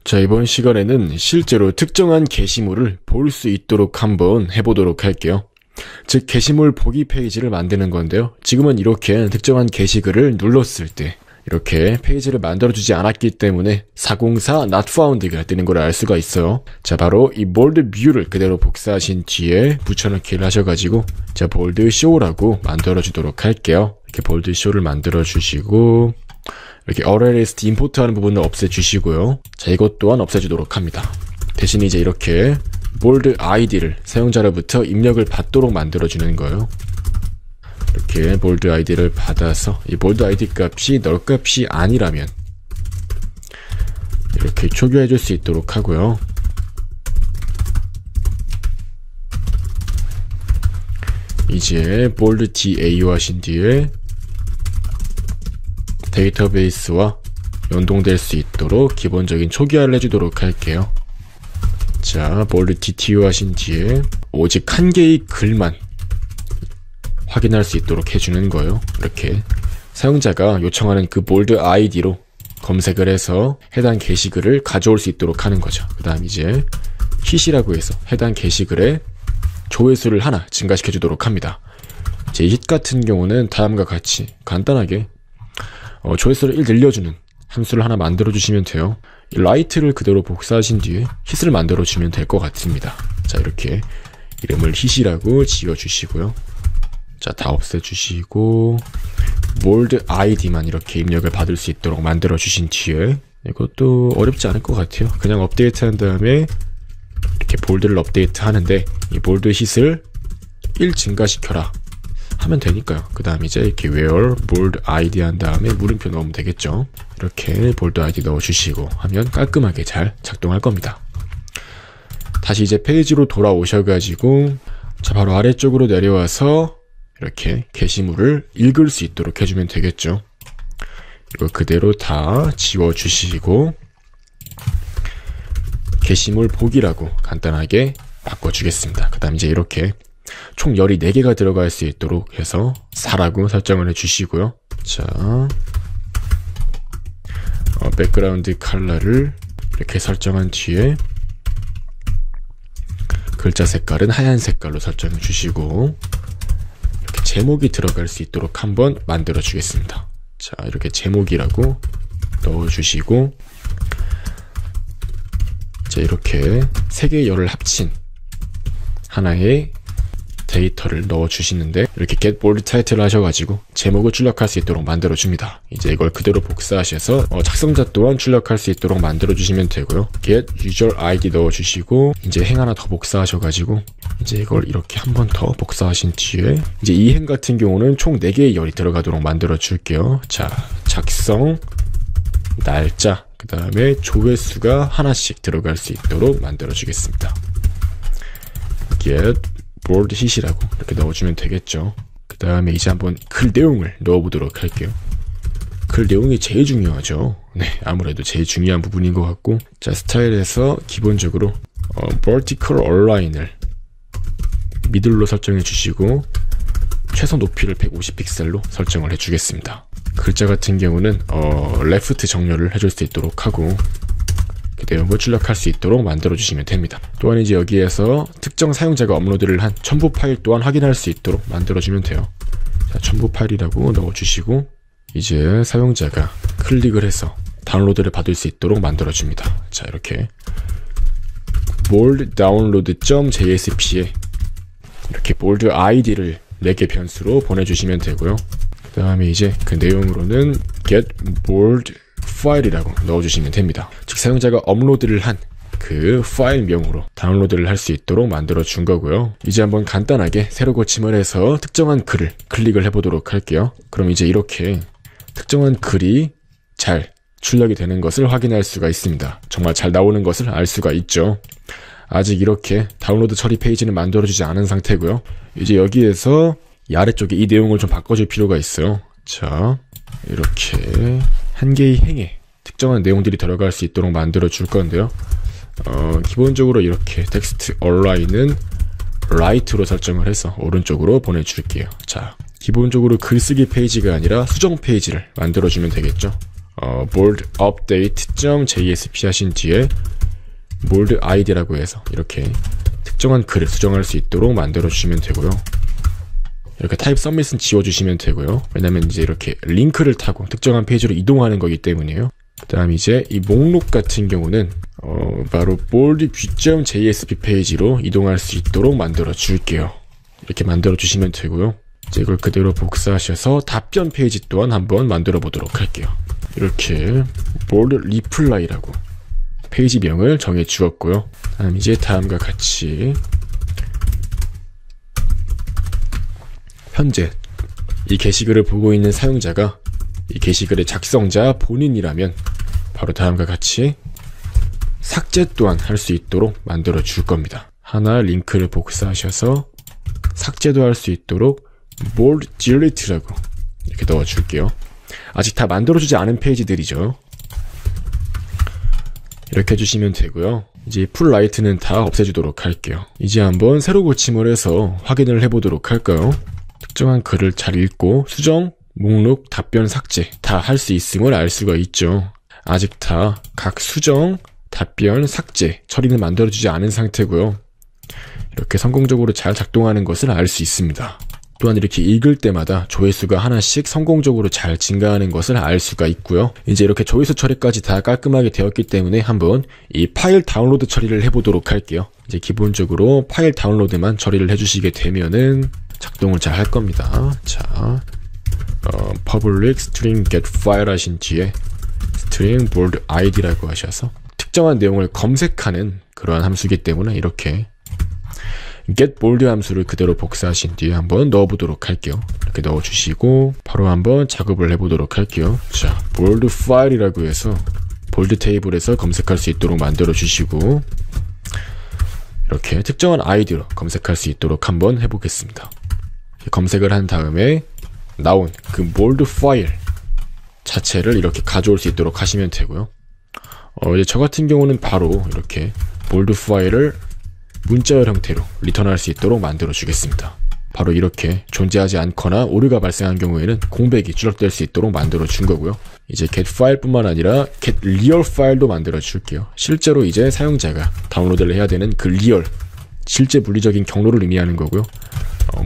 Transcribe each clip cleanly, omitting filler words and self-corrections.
자, 이번 시간에는 실제로 특정한 게시물을 볼 수 있도록 한번 해보도록 할게요. 즉, 게시물 보기 페이지를 만드는 건데요. 지금은 이렇게 특정한 게시글을 눌렀을 때 이렇게 페이지를 만들어주지 않았기 때문에 404 not found가 뜨는 걸 알 수가 있어요. 자, 바로 이 bold view를 그대로 복사하신 뒤에 붙여넣기를 하셔가지고 자, bold show라고 만들어주도록 할게요. 이렇게 bold show를 만들어주시고 이렇게 urls 임포트 하는 부분을 없애주시고요. 자, 이것 또한 없애주도록 합니다. 대신 이제 이렇게 bold id를 사용자로부터 입력을 받도록 만들어주는 거예요. 이렇게 bold id를 받아서 이 bold id 값이 null 값이 아니라면 이렇게 초기화해 줄 수 있도록 하고요. 이제 bold DAO 하신 뒤에 데이터베이스와 연동될 수 있도록 기본적인 초기화를 해주도록 할게요. 자, bold DTO 하신 뒤에 오직 한 개의 글만 확인할 수 있도록 해주는 거예요. 이렇게 사용자가 요청하는 그 bold id로 검색을 해서 해당 게시글을 가져올 수 있도록 하는 거죠. 그 다음 이제 hit이라고 해서 해당 게시글의 조회수를 하나 증가시켜 주도록 합니다. 이제 hit 같은 경우는 다음과 같이 간단하게 조회수를 1 늘려주는 함수를 하나 만들어 주시면 돼요. 이 light를 그대로 복사하신 뒤에 hit을 만들어 주면 될 것 같습니다. 자, 이렇게 이름을 hit이라고 지어 주시고요. 자, 다 없애주시고 bold id만 이렇게 입력을 받을 수 있도록 만들어 주신 뒤에 이것도 어렵지 않을 것 같아요. 그냥 업데이트 한 다음에 이렇게 bold를 업데이트 하는데 이 bold hit을 1 증가시켜라 하면 되니까요. 그 다음 이제 이렇게 where bold id 한 다음에 물음표 넣으면 되겠죠. 이렇게 bold id 넣어주시고 하면 깔끔하게 잘 작동할 겁니다. 다시 이제 페이지로 돌아오셔가지고 자, 바로 아래쪽으로 내려와서 이렇게 게시물을 읽을 수 있도록 해주면 되겠죠. 이거 그대로 다 지워주시고 게시물 보기라고 간단하게 바꿔주겠습니다. 그 다음 이제 이렇게 총 열이 4개가 들어갈 수 있도록 해서 4라고 설정을 해주시고요. 자, 백그라운드 컬러를 이렇게 설정한 뒤에 글자 색깔은 하얀 색깔로 설정해 주시고 이렇게 제목이 들어갈 수 있도록 한번 만들어 주겠습니다. 자, 이렇게 제목이라고 넣어 주시고 자, 이렇게 3개의 열을 합친 하나의 데이터를 넣어 주시는데 이렇게 get bold title을 하셔가지고 제목을 출력할 수 있도록 만들어 줍니다. 이제 이걸 그대로 복사하셔서 작성자 또한 출력할 수 있도록 만들어 주시면 되고요. get user id 넣어 주시고 이제 행 하나 더 복사하셔가지고 이제 이걸 이렇게 한 번 더 복사하신 뒤에 이제 이 행 같은 경우는 총 4개의 열이 들어가도록 만들어 줄게요. 자, 작성 날짜 그 다음에 조회수가 하나씩 들어갈 수 있도록 만들어 주겠습니다. get bold hit이라고 이렇게 넣어주면 되겠죠. 그 다음에 이제 한번 글 내용을 넣어보도록 할게요. 글 내용이 제일 중요하죠. 네, 아무래도 제일 중요한 부분인 것 같고 자, 스타일에서 기본적으로 vertical align을 미들로 설정해 주시고 최소 높이를 150픽셀로 설정을 해주겠습니다. 글자 같은 경우는 left 정렬을 해줄 수 있도록 하고 내용을 출력할 수 있도록 만들어 주시면 됩니다. 또한 이제 여기에서 특정 사용자가 업로드를 한 첨부 파일 또한 확인할 수 있도록 만들어 주면 돼요. 자, 첨부 파일이라고 넣어 주시고 이제 사용자가 클릭을 해서 다운로드를 받을 수 있도록 만들어 줍니다. 자, 이렇게 bold-download.jsp에 이렇게 bold id를 4개 변수로 보내주시면 되고요. 그 다음에 이제 그 내용으로는 get bold 파일이라고 넣어주시면 됩니다. 즉 사용자가 업로드를 한 그 파일명으로 다운로드를 할 수 있도록 만들어 준 거고요. 이제 한번 간단하게 새로 고침을 해서 특정한 글을 클릭을 해보도록 할게요. 그럼 이제 이렇게 특정한 글이 잘 출력이 되는 것을 확인할 수가 있습니다. 정말 잘 나오는 것을 알 수가 있죠. 아직 이렇게 다운로드 처리 페이지는 만들어주지 않은 상태고요. 이제 여기에서 이 아래쪽에 이 내용을 좀 바꿔줄 필요가 있어요. 자, 이렇게 한 개의 행에 특정한 내용들이 들어갈 수 있도록 만들어 줄 건데요. 기본적으로 이렇게 텍스트 align은 right로 설정을 해서 오른쪽으로 보내줄게요. 자, 기본적으로 글쓰기 페이지가 아니라 수정 페이지를 만들어주면 되겠죠. bold update.jsp 하신 뒤에 bold id라고 해서 이렇게 특정한 글을 수정할 수 있도록 만들어 주시면 되고요. 이렇게 타입 서밋은 지워주시면 되고요. 왜냐면 이제 이렇게 링크를 타고 특정한 페이지로 이동하는 거기 때문에요. 그 다음 이제 이 목록 같은 경우는 바로 bold view.jsp 페이지로 이동할 수 있도록 만들어 줄게요. 이렇게 만들어 주시면 되고요. 이제 이걸 그대로 복사하셔서 답변 페이지 또한 한번 만들어 보도록 할게요. 이렇게 bold reply라고 페이지명을 정해 주었고요. 다음 이제 다음과 같이 현재 이 게시글을 보고 있는 사용자가 이 게시글의 작성자 본인이라면 바로 다음과 같이 삭제 또한 할 수 있도록 만들어 줄 겁니다. 하나 링크를 복사하셔서 삭제도 할 수 있도록 bold delete라고 이렇게 넣어 줄게요. 아직 다 만들어 주지 않은 페이지들이죠. 이렇게 해주시면 되고요. 이제 풀 라이트는 다 없애주도록 할게요. 이제 한번 새로 고침을 해서 확인을 해보도록 할까요? 특정한 글을 잘 읽고 수정, 목록, 답변, 삭제 다 할 수 있음을 알 수가 있죠. 아직 다 각 수정, 답변, 삭제 처리는 만들어주지 않은 상태고요. 이렇게 성공적으로 잘 작동하는 것을 알 수 있습니다. 또한 이렇게 읽을 때마다 조회수가 하나씩 성공적으로 잘 증가하는 것을 알 수가 있고요. 이제 이렇게 조회수 처리까지 다 깔끔하게 되었기 때문에 한번 이 파일 다운로드 처리를 해보도록 할게요. 이제 기본적으로 파일 다운로드만 처리를 해주시게 되면은 작동을 잘 할 겁니다. 자, public string get file 하신 뒤에 string bold id라고 하셔서 특정한 내용을 검색하는 그러한 함수이기 때문에 이렇게 get bold 함수를 그대로 복사하신 뒤에 한번 넣어보도록 할게요. 이렇게 넣어주시고 바로 한번 작업을 해보도록 할게요. 자, bold file이라고 해서 bold 테이블에서 검색할 수 있도록 만들어 주시고 이렇게 특정한 아이디로 검색할 수 있도록 한번 해보겠습니다. 검색을 한 다음에 나온 그 bold 파일 자체를 이렇게 가져올 수 있도록 하시면 되고요. 이제 저 같은 경우는 바로 이렇게 bold 파일을 문자열 형태로 리턴할 수 있도록 만들어 주겠습니다. 바로 이렇게 존재하지 않거나 오류가 발생한 경우에는 공백이 추적될 수 있도록 만들어 준 거고요. 이제 get 파일 뿐만 아니라 get real 파일도 만들어 줄게요. 실제로 이제 사용자가 다운로드를 해야 되는 그 리얼 실제 물리적인 경로를 의미하는 거고요.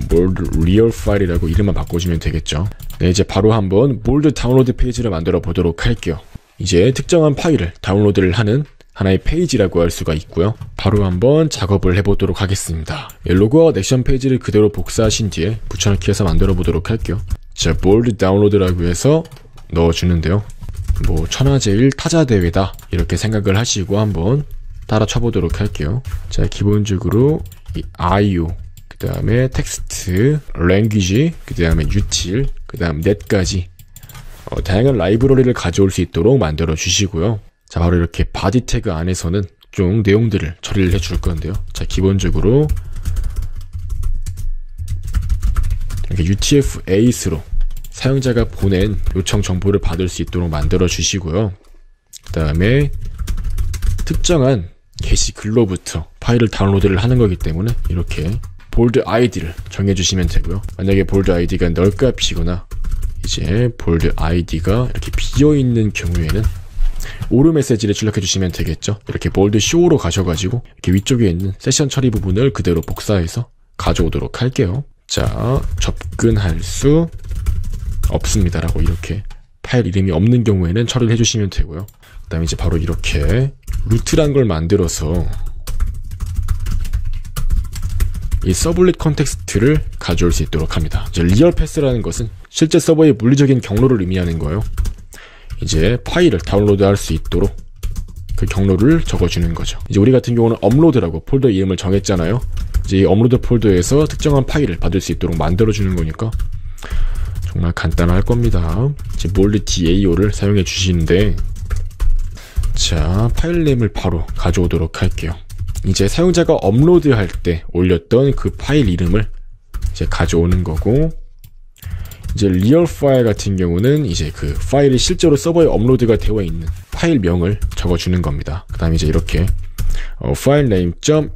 bold real 파일이라고 이름만 바꿔주면 되겠죠. 네, 이제 바로 한번 bold 다운로드 페이지를 만들어 보도록 할게요. 이제 특정한 파일을 다운로드를 하는 하나의 페이지라고 할 수가 있고요. 바로 한번 작업을 해보도록 하겠습니다. 로그아웃 액션 페이지를 그대로 복사하신 뒤에 붙여넣기 해서 만들어 보도록 할게요. 자, bold 다운로드라고 해서 넣어주는데요. 뭐 천하제일 타자대회다 이렇게 생각을 하시고 한번 따라 쳐보도록 할게요. 자, 기본적으로 이 IO 그 다음에 텍스트, 랭귀지, 그 다음에 util, 그 다음 net까지 다양한 라이브러리를 가져올 수 있도록 만들어 주시고요. 자, 바로 이렇게 바디 태그 안에서는 좀 내용들을 처리를 해줄 건데요. 자, 기본적으로 이렇게 UTF-8로 사용자가 보낸 요청 정보를 받을 수 있도록 만들어 주시고요. 그 다음에 특정한 게시글로부터 파일을 다운로드를 하는 거기 때문에 이렇게 bold id를 정해주시면 되고요. 만약에 bold id가 널 값이거나 이제 bold id가 이렇게 비어있는 경우에는 오류 메시지를 출력해 주시면 되겠죠. 이렇게 bold show로 가셔가지고 이렇게 위쪽에 있는 세션 처리 부분을 그대로 복사해서 가져오도록 할게요. 자, 접근할 수 없습니다 라고 이렇게 파일 이름이 없는 경우에는 처리를 해주시면 되고요. 그 다음에 이제 바로 이렇게 루트란 걸 만들어서 이 서블릿 컨텍스트를 가져올 수 있도록 합니다. 이제 리얼 패스라는 것은 실제 서버의 물리적인 경로를 의미하는 거예요. 이제 파일을 다운로드할 수 있도록 그 경로를 적어주는 거죠. 이제 우리 같은 경우는 업로드라고 폴더 이름을 정했잖아요. 이제 이 업로드 폴더에서 특정한 파일을 받을 수 있도록 만들어주는 거니까 정말 간단할 겁니다. 이제 bold DAO를 사용해 주시는데 자, 파일 네임을 바로 가져오도록 할게요. 이제 사용자가 업로드할 때 올렸던 그 파일 이름을 이제 가져오는 거고 이제 리얼 파일 같은 경우는 이제 그 파일이 실제로 서버에 업로드가 되어 있는 파일명을 적어주는 겁니다. 그 다음에 이제 이렇게 file name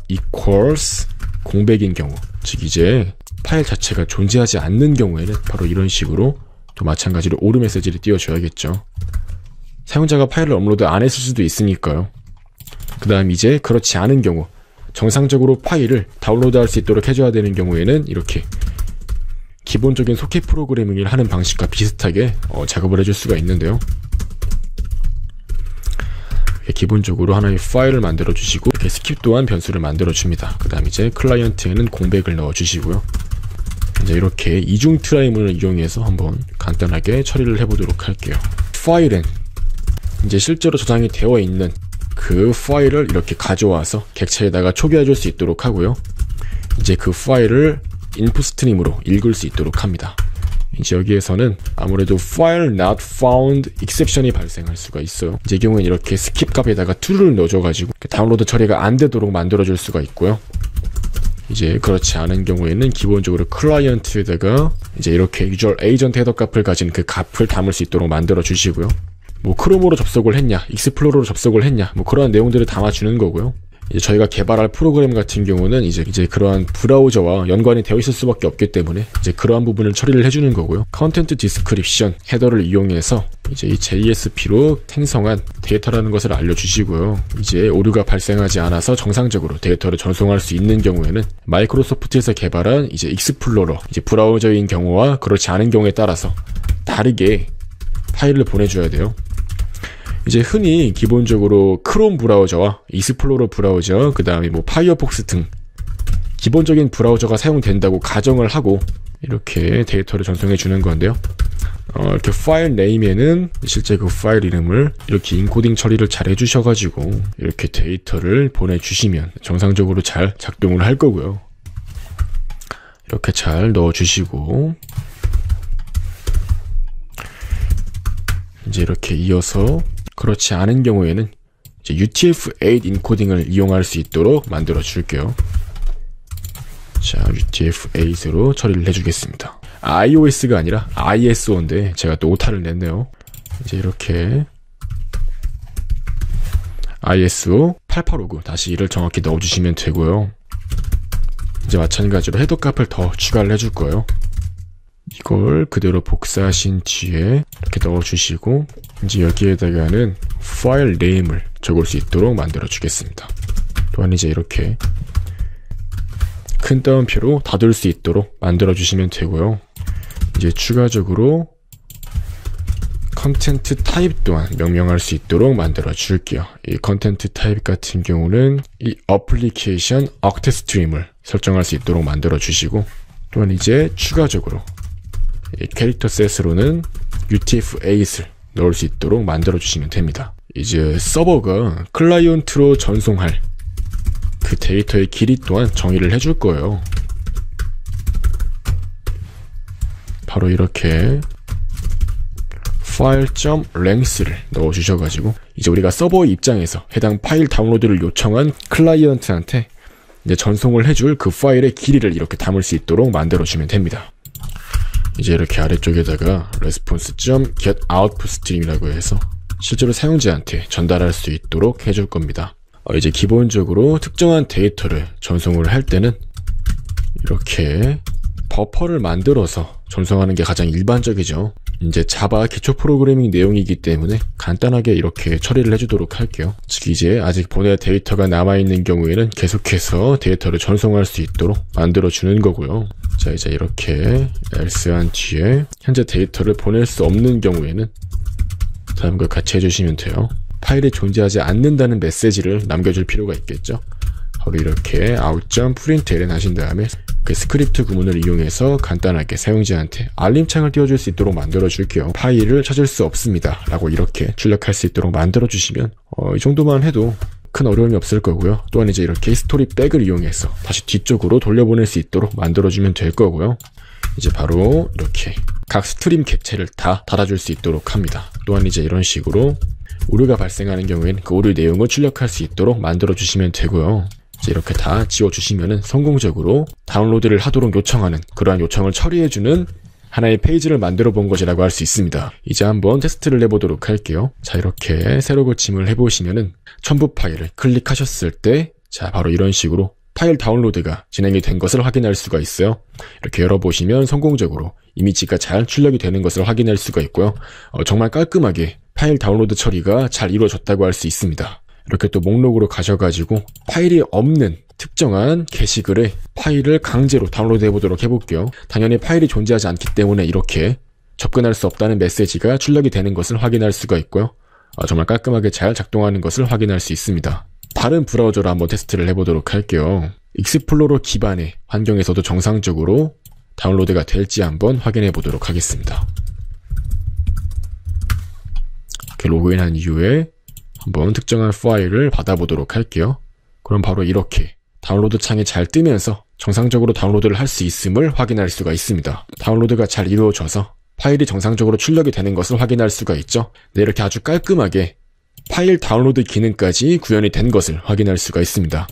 equals 공백인 경우 즉 이제 파일 자체가 존재하지 않는 경우에는 바로 이런 식으로 또 마찬가지로 오류 메시지를 띄워줘야겠죠. 사용자가 파일을 업로드 안 했을 수도 있으니까요. 그 다음 이제 그렇지 않은 경우, 정상적으로 파일을 다운로드할 수 있도록 해줘야 되는 경우에는 이렇게 기본적인 소켓 프로그래밍을 하는 방식과 비슷하게 작업을 해줄 수가 있는데요. 기본적으로 하나의 파일을 만들어 주시고 이렇게 스킵 또한 변수를 만들어 줍니다. 그 다음 이제 클라이언트에는 공백을 넣어 주시고요. 이제 이렇게 이중 트라이문을 이용해서 한번 간단하게 처리를 해보도록 할게요. 파일은 이제 실제로 저장이 되어 있는 그 파일을 이렇게 가져와서 객체에다가 초기화 줄 수 있도록 하고요. 이제 그 파일을 인풋 스트림으로 읽을 수 있도록 합니다. 이제 여기에서는 아무래도 file not found exception이 발생할 수가 있어요. 이제 이 경우에는 이렇게 스킵 값에다가 true를 넣어줘가지고 다운로드 처리가 안 되도록 만들어줄 수가 있고요. 이제 그렇지 않은 경우에는 기본적으로 클라이언트에다가 이제 이렇게 유저 에이전트 헤더 값을 가진 그 값을 담을 수 있도록 만들어 주시고요. 뭐 크롬으로 접속을 했냐, 익스플로러로 접속을 했냐, 뭐 그러한 내용들을 담아주는 거고요. 이제 저희가 개발할 프로그램 같은 경우는 이제 그러한 브라우저와 연관이 되어 있을 수밖에 없기 때문에 이제 그러한 부분을 처리를 해주는 거고요. 컨텐트 디스크립션 헤더를 이용해서 이제 이 JSP로 생성한 데이터라는 것을 알려주시고요. 이제 오류가 발생하지 않아서 정상적으로 데이터를 전송할 수 있는 경우에는 마이크로소프트에서 개발한 이제 익스플로러, 이제 브라우저인 경우와 그렇지 않은 경우에 따라서 다르게 파일을 보내줘야 돼요. 이제 흔히 기본적으로 크롬 브라우저와 익스플로러 브라우저, 그 다음에 뭐 파이어폭스 등 기본적인 브라우저가 사용된다고 가정을 하고 이렇게 데이터를 전송해 주는 건데요. 이렇게 파일 네임에는 실제 그 파일 이름을 이렇게 인코딩 처리를 잘 해주셔가지고 이렇게 데이터를 보내주시면 정상적으로 잘 작동을 할 거고요. 이렇게 잘 넣어주시고 이제 이렇게 이어서 그렇지 않은 경우에는 이제 UTF-8 인코딩을 이용할 수 있도록 만들어 줄게요. 자, UTF-8으로 처리를 해주겠습니다. iOS가 아니라 ISO인데 제가 또 오타를 냈네요. 이제 이렇게 ISO 8859 다시 이를 정확히 넣어주시면 되고요. 이제 마찬가지로 헤더 값을 더 추가를 해줄 거예요. 이걸 그대로 복사하신 뒤에 이렇게 넣어주시고 이제 여기에다가는 파일 네임을 적을 수 있도록 만들어 주겠습니다. 또한 이제 이렇게 큰 따옴표로 닫을 수 있도록 만들어 주시면 되고요. 이제 추가적으로 컨텐트 타입 또한 명명할 수 있도록 만들어 줄게요. 이 컨텐트 타입 같은 경우는 이 어플리케이션 octastream을 설정할 수 있도록 만들어 주시고 또한 이제 추가적으로 이 캐릭터 셋으로는 UTF-8을 넣을 수 있도록 만들어 주시면 됩니다. 이제 서버가 클라이언트로 전송할 그 데이터의 길이 또한 정의를 해줄 거예요. 바로 이렇게 file.length를 넣어 주셔가지고 이제 우리가 서버 입장에서 해당 파일 다운로드를 요청한 클라이언트한테 이제 전송을 해줄 그 파일의 길이를 이렇게 담을 수 있도록 만들어 주면 됩니다. 이제 이렇게 아래쪽에다가 response.getOutputStream이라고 해서 실제로 사용자한테 전달할 수 있도록 해줄 겁니다. 이제 기본적으로 특정한 데이터를 전송을 할 때는 이렇게 버퍼를 만들어서 전송하는 게 가장 일반적이죠. 이제 자바 기초 프로그래밍 내용이기 때문에 간단하게 이렇게 처리를 해주도록 할게요. 즉 이제 아직 보낼 데이터가 남아있는 경우에는 계속해서 데이터를 전송할 수 있도록 만들어주는 거고요. 자, 이제 이렇게 else한 뒤에 현재 데이터를 보낼 수 없는 경우에는 다음과 같이 해주시면 돼요. 파일이 존재하지 않는다는 메시지를 남겨줄 필요가 있겠죠. 바로 이렇게 out.println 하신 다음에 그 스크립트 구문을 이용해서 간단하게 사용자한테 알림창을 띄워줄 수 있도록 만들어 줄게요. 파일을 찾을 수 없습니다 라고 이렇게 출력할 수 있도록 만들어 주시면 이 정도만 해도 큰 어려움이 없을 거고요. 또한 이제 이렇게 히스토리 백을 이용해서 다시 뒤쪽으로 돌려보낼 수 있도록 만들어주면 될 거고요. 이제 바로 이렇게 각 스트림 객체를 다 달아줄 수 있도록 합니다. 또한 이제 이런 식으로 오류가 발생하는 경우에는 그 오류 내용을 출력할 수 있도록 만들어주시면 되고요. 이제 이렇게 다 지워주시면은 성공적으로 다운로드를 하도록 요청하는 그러한 요청을 처리해주는 하나의 페이지를 만들어 본 것이라고 할 수 있습니다. 이제 한번 테스트를 해보도록 할게요. 자, 이렇게 새로 고침을 해보시면은 첨부 파일을 클릭하셨을 때 자, 바로 이런 식으로 파일 다운로드가 진행이 된 것을 확인할 수가 있어요. 이렇게 열어보시면 성공적으로 이미지가 잘 출력이 되는 것을 확인할 수가 있고요. 정말 깔끔하게 파일 다운로드 처리가 잘 이루어졌다고 할 수 있습니다. 이렇게 또 목록으로 가셔가지고 파일이 없는 특정한 게시글에 파일을 강제로 다운로드 해보도록 해볼게요. 당연히 파일이 존재하지 않기 때문에 이렇게 접근할 수 없다는 메시지가 출력이 되는 것을 확인할 수가 있고요. 정말 깔끔하게 잘 작동하는 것을 확인할 수 있습니다. 다른 브라우저로 한번 테스트를 해보도록 할게요. 익스플로러 기반의 환경에서도 정상적으로 다운로드가 될지 한번 확인해 보도록 하겠습니다. 이렇게 로그인한 이후에 한번 특정한 파일을 받아보도록 할게요. 그럼 바로 이렇게 다운로드 창이 잘 뜨면서 정상적으로 다운로드를 할 수 있음을 확인할 수가 있습니다. 다운로드가 잘 이루어져서 파일이 정상적으로 출력이 되는 것을 확인할 수가 있죠. 네, 이렇게 아주 깔끔하게 파일 다운로드 기능까지 구현이 된 것을 확인할 수가 있습니다.